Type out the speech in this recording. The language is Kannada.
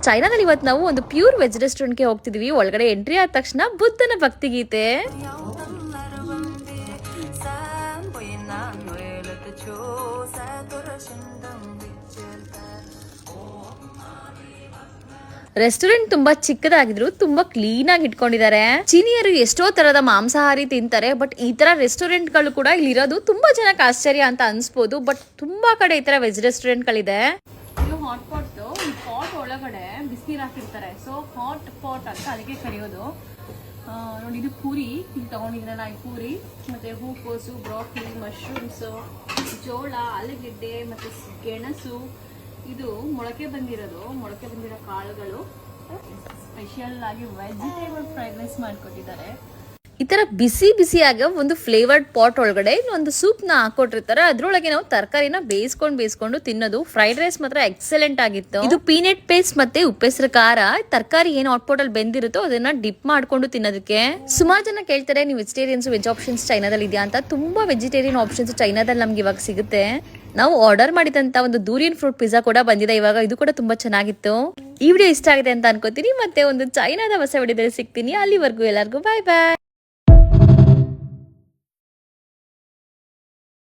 ಚೈನಾದಲ್ಲಿ ಇವತ್ತು ನಾವು ಒಂದು ಪ್ಯೂರ್ ವೆಜ್ ರೆಸ್ಟೋರೆಂಟ್ಗೆ ಹೋಗ್ತಿದೀವಿ. ಒಳಗಡೆ ಎಂಟ್ರಿ ಆದ ತಕ್ಷಣ ಬುದ್ಧನ ಭಕ್ತಿಗೀತೆ. ರೆಸ್ಟೋರೆಂಟ್ ತುಂಬಾ ಚಿಕ್ಕದಾಗಿದ್ರು ತುಂಬಾ ಕ್ಲೀನ್ ಆಗಿ ಇಟ್ಕೊಂಡಿದ್ದಾರೆ. ಚೀನಿಯರು ಎಷ್ಟೋ ತರದ ಮಾಂಸಾಹಾರಿ ತಿಂತಾರೆ, ಬಟ್ ಈ ತರ ರೆಸ್ಟೋರೆಂಟ್ ಗಳು ಕೂಡ ಇಲ್ಲಿ ಇರೋದು ತುಂಬಾ ಜನಕ್ಕೆ ಆಶ್ಚರ್ಯ ಅಂತ ಅನ್ಸ್ಬೋದು. ಬಟ್ ತುಂಬಾ ಕಡೆ ಈ ತರ ವೆಜ್ ರೆಸ್ಟೋರೆಂಟ್ ಗಳಿದೆ. ಇದು ಹಾಟ್ ಪಾಟ್, ಈ ಪಾಟ್ ಒಳಗಡೆ ಬಿಸಿನೀರು ಹಾಕಿರ್ತಾರೆ. ಸೊ ಹಾಟ್ ಪಾಟ್ ಅಂತ ಅದಕ್ಕೆ ಕರೆಯೋದು. ನೋಡಿ, ಇದು ಪೂರಿ ಇಲ್ಲಿ ತಗೊಂಡಿದ್ರಲ್ಲ, ಈ ಪೂರಿ ಮತ್ತೆ ಹೂಕೋಸು, ಬ್ರಾಕೊಲಿ, ಮಶ್ರೂಮ್ಸ್, ಜೋಳ, ಆಲೂಗೆಡ್ಡೆ ಮತ್ತೆ ಗೆಣಸು. ಇದು ಮೊಳಕೆ ಬಂದಿರೋ ಕಾಳುಗಳು. ಸ್ಪೆಷಲ್ ಆಗಿ ವೆಜಿಟೇಬಲ್ ಫ್ರೈಡ್ ರೈಸ್ ಮಾಡ್ಕೊಟ್ಟಿದ್ದಾರೆ. ಈ ತರ ಬಿಸಿ ಬಿಸಿಯಾಗ ಒಂದು ಫ್ಲೇವರ್ಡ್ ಪಾಟ್ ಒಳಗಡೆ ಒಂದು ಸೂಪ್ ನ ಹಾಕೊಟ್ಟಿರ್ತಾರೆ. ಅದ್ರೊಳಗೆ ನಾವು ತರಕಾರಿನ ಬೇಯಿಸ್ಕೊಂಡು ತಿನ್ನೋದು. ಫ್ರೈಡ್ ರೈಸ್ ಮಾತ್ರ ಎಕ್ಸಲೆಂಟ್ ಆಗಿತ್ತು. ಇದು ಪೀನಟ್ ಪೇಸ್ಟ್ ಮತ್ತೆ ಉಪ್ಪೆಸರು ಖಾರ. ತರಕಾರಿ ಏನು ಹಾಟ್ ಪಾಟ್ ಅಲ್ಲಿ ಬೆಂದಿರುತ್ತೋ ಅದನ್ನ ಡಿಪ್ ಮಾಡ್ಕೊಂಡು ತಿನ್ನೋದಕ್ಕೆ. ಸುಮಾರು ಜನ ಕೇಳ್ತಾರೆ, ನೀವು ವೆಜಿಟೇರಿಯನ್ಸ್ ವೆಜ್ ಆಪ್ಷನ್ಸ್ ಚೈನಾದಲ್ಲಿ ಇದೆಯಾ ಅಂತ. ತುಂಬಾ ವೆಜಿಟೇರಿಯನ್ ಆಪ್ಷನ್ಸ್ ಚೈನಾದಲ್ಲಿ ನಮ್ಗೆ ಇವಾಗ ಸಿಗುತ್ತೆ. ನಾವು ಆರ್ಡರ್ ಮಾಡಿದಂತ ಒಂದು ದೂರಿಯನ್ ಫ್ರೂಟ್ ಪಿಜ್ಜಾ ಕೂಡ ಬಂದಿದೆ ಇವಾಗ. ಇದು ಕೂಡ ತುಂಬಾ ಚೆನ್ನಾಗಿತ್ತು. ಈ ವಿಡಿಯೋ ಇಷ್ಟ ಆಗಿದೆ ಅಂತ ಅನ್ಕೋತೀನಿ. ಮತ್ತೆ ಒಂದು ಚೈನಾದ ಹೊಸ ವಿಡಿಯೋದಲ್ಲಿ ಸಿಗ್ತೀನಿ. ಅಲ್ಲಿವರೆಗೂ ಎಲ್ಲರಿಗೂ ಬಾಯ್ ಬಾಯ್.